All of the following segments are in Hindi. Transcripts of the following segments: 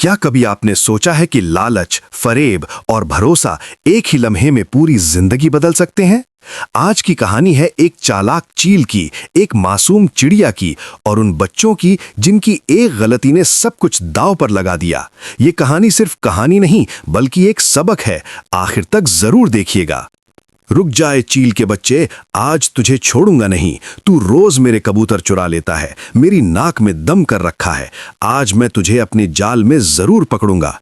क्या कभी आपने सोचा है कि लालच, फरेब और भरोसा एक ही लम्हे में पूरी जिंदगी बदल सकते हैं? आज की कहानी है एक चालाक चील की, एक मासूम चिड़िया की और उन बच्चों की जिनकी एक गलती ने सब कुछ दांव पर लगा दिया। ये कहानी सिर्फ कहानी नहीं बल्कि एक सबक है। आखिर तक जरूर देखिएगा। रुक जाए चील के बच्चे, आज तुझे छोड़ूंगा नहीं। तू रोज मेरे कबूतर चुरा लेता है, मेरी नाक में दम कर रखा है। आज मैं तुझे अपने जाल में जरूर पकड़ूंगा।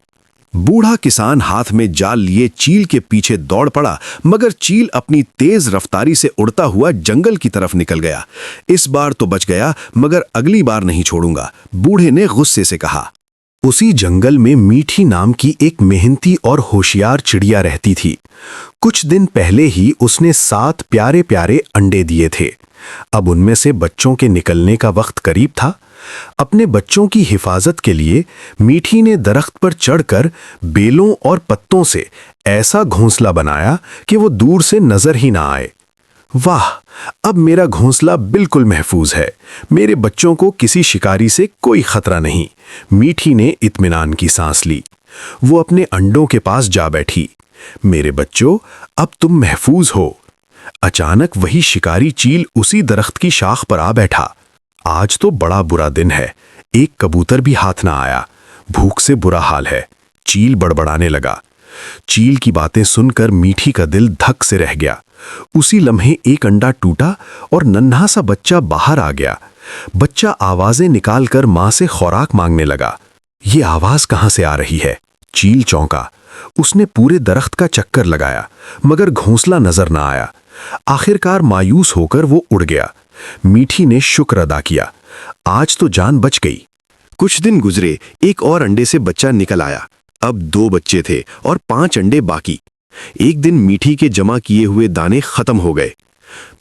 बूढ़ा किसान हाथ में जाल लिए चील के पीछे दौड़ पड़ा, मगर चील अपनी तेज रफ्तारी से उड़ता हुआ जंगल की तरफ निकल गया। इस बार तो बच गया, मगर अगली बार नहीं छोड़ूंगा, बूढ़े ने गुस्से से कहा। उसी जंगल में मीठी नाम की एक मेहनती और होशियार चिड़िया रहती थी। कुछ दिन पहले ही उसने 7 प्यारे प्यारे अंडे दिए थे। अब उनमें से बच्चों के निकलने का वक्त करीब था। अपने बच्चों की हिफाजत के लिए मीठी ने दरख्त पर चढ़कर बेलों और पत्तों से ऐसा घोंसला बनाया कि वो दूर से नजर ही ना आए। वाह, अब मेरा घोंसला बिल्कुल महफूज है। मेरे बच्चों को किसी शिकारी से कोई खतरा नहीं। मीठी ने इत्मीनान की सांस ली। वो अपने अंडों के पास जा बैठी। मेरे बच्चों, अब तुम महफूज हो। अचानक वही शिकारी चील उसी दरख्त की शाख पर आ बैठा। आज तो बड़ा बुरा दिन है। एक कबूतर भी हाथ ना आया। भूख से बुरा हाल है। चील बड़बड़ाने लगा। चील की बातें सुनकर मीठी का दिल धक से रह गया। उसी लम्हे एक अंडा टूटा और नन्हा सा बच्चा बाहर आ गया। बच्चा आवाजें निकालकर मां से खुराक मांगने लगा। ये आवाज कहां से आ रही है? चील चौंका। उसने पूरे दरख्त का चक्कर लगाया, मगर घोंसला नजर ना आया। आखिरकार मायूस होकर वो उड़ गया। मीठी ने शुक्र अदा किया, आज तो जान बच गई। कुछ दिन गुजरे, एक और अंडे से बच्चा निकल आया। अब 2 बच्चे थे और 5 अंडे बाकी। एक दिन मीठी के जमा किए हुए दाने खत्म हो गए।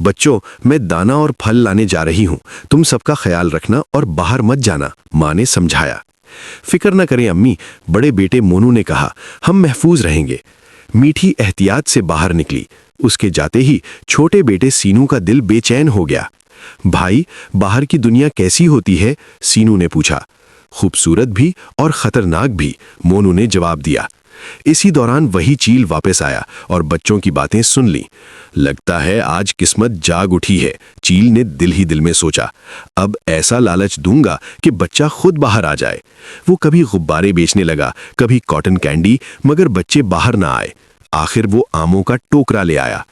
बच्चों, मैं दाना और फल लाने जा रही हूं, तुम सबका ख्याल रखना और बाहर मत जाना, मां ने समझाया। फिक्र न करें अम्मी, बड़े बेटे मोनू ने कहा, हम महफूज रहेंगे। मीठी एहतियात से बाहर निकली। उसके जाते ही छोटे बेटे सीनू का दिल बेचैन हो गया। भाई, बाहर की दुनिया कैसी होती है? सीनू ने पूछा। खूबसूरत भी और खतरनाक भी, मोनू ने जवाब दिया। इसी दौरान वही चील वापस आया और बच्चों की बातें सुन ली। लगता है आज किस्मत जाग उठी है, चील ने दिल ही दिल में सोचा। अब ऐसा लालच दूंगा कि बच्चा खुद बाहर आ जाए। वो कभी गुब्बारे बेचने लगा, कभी कॉटन कैंडी, मगर बच्चे बाहर ना आए। आखिर वो आमों का टोकरा ले आया।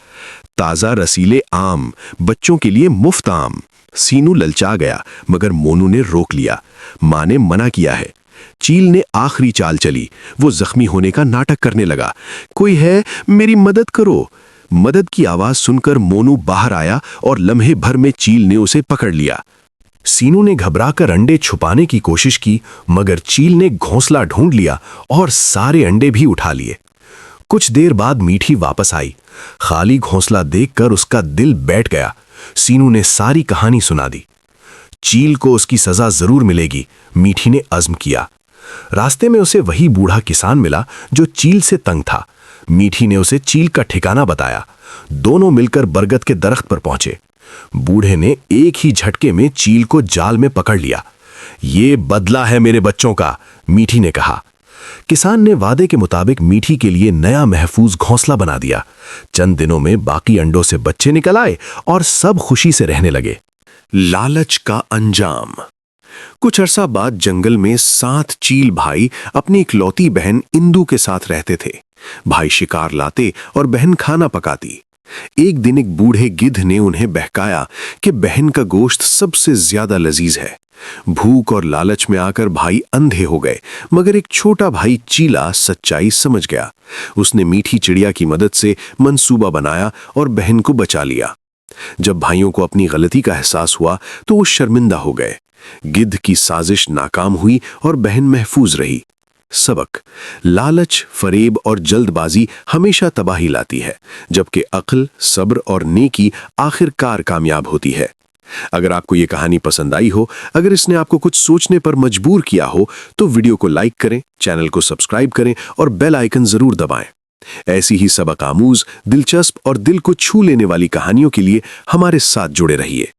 ताजा रसीले आम, बच्चों के लिए मुफ्त आम। सीनू ललचा गया, मगर मोनू ने रोक लिया। मां ने मना किया है। चील ने आखिरी चाल चली। वो जख्मी होने का नाटक करने लगा। कोई है, मेरी मदद करो। मदद की आवाज सुनकर मोनू बाहर आया और लम्हे भर में चील ने उसे पकड़ लिया। सीनू ने घबराकर अंडे छुपाने की कोशिश की, मगर चील ने घोंसला ढूंढ लिया और सारे अंडे भी उठा लिए। कुछ देर बाद मीठी वापस आई। खाली घोंसला देखकर उसका दिल बैठ गया। सीनू ने सारी कहानी सुना दी। चील को उसकी सजा जरूर मिलेगी, मीठी ने अज़्म किया। रास्ते में उसे वही बूढ़ा किसान मिला जो चील से तंग था। मीठी ने उसे चील का ठिकाना बताया। दोनों मिलकर बरगद के दरख्त पर पहुंचे। बूढ़े ने एक ही झटके में चील को जाल में पकड़ लिया। ये बदला है मेरे बच्चों का, मीठी ने कहा। किसान ने वादे के मुताबिक मीठी के लिए नया महफूज घोंसला बना दिया। चंद दिनों में बाकी अंडों से बच्चे निकल आए और सब खुशी से रहने लगे। लालच का अंजाम। कुछ अरसा बाद जंगल में 7 चील भाई अपनी इकलौती बहन इंदू के साथ रहते थे। भाई शिकार लाते और बहन खाना पकाती। एक दिन एक बूढ़े गिद्ध ने उन्हें बहकाया कि बहन का गोश्त सबसे ज्यादा लजीज है। भूख और लालच में आकर भाई अंधे हो गए, मगर एक छोटा भाई चीला सच्चाई समझ गया। उसने मीठी चिड़िया की मदद से मंसूबा बनाया और बहन को बचा लिया। जब भाइयों को अपनी गलती का एहसास हुआ तो वो शर्मिंदा हो गए। गिद्ध की साजिश नाकाम हुई और बहन महफूज रही। सबक: लालच, फरेब और जल्दबाजी हमेशा तबाही लाती है, जबकि अक्ल, सब्र और नेकी आखिरकार कामयाब होती है। अगर आपको ये कहानी पसंद आई हो, अगर इसने आपको कुछ सोचने पर मजबूर किया हो, तो वीडियो को लाइक करें, चैनल को सब्सक्राइब करें और बेल आइकन जरूर दबाएं। ऐसी ही सबक आमूज, दिलचस्प और दिल को छू लेने वाली कहानियों के लिए हमारे साथ जुड़े रहिए।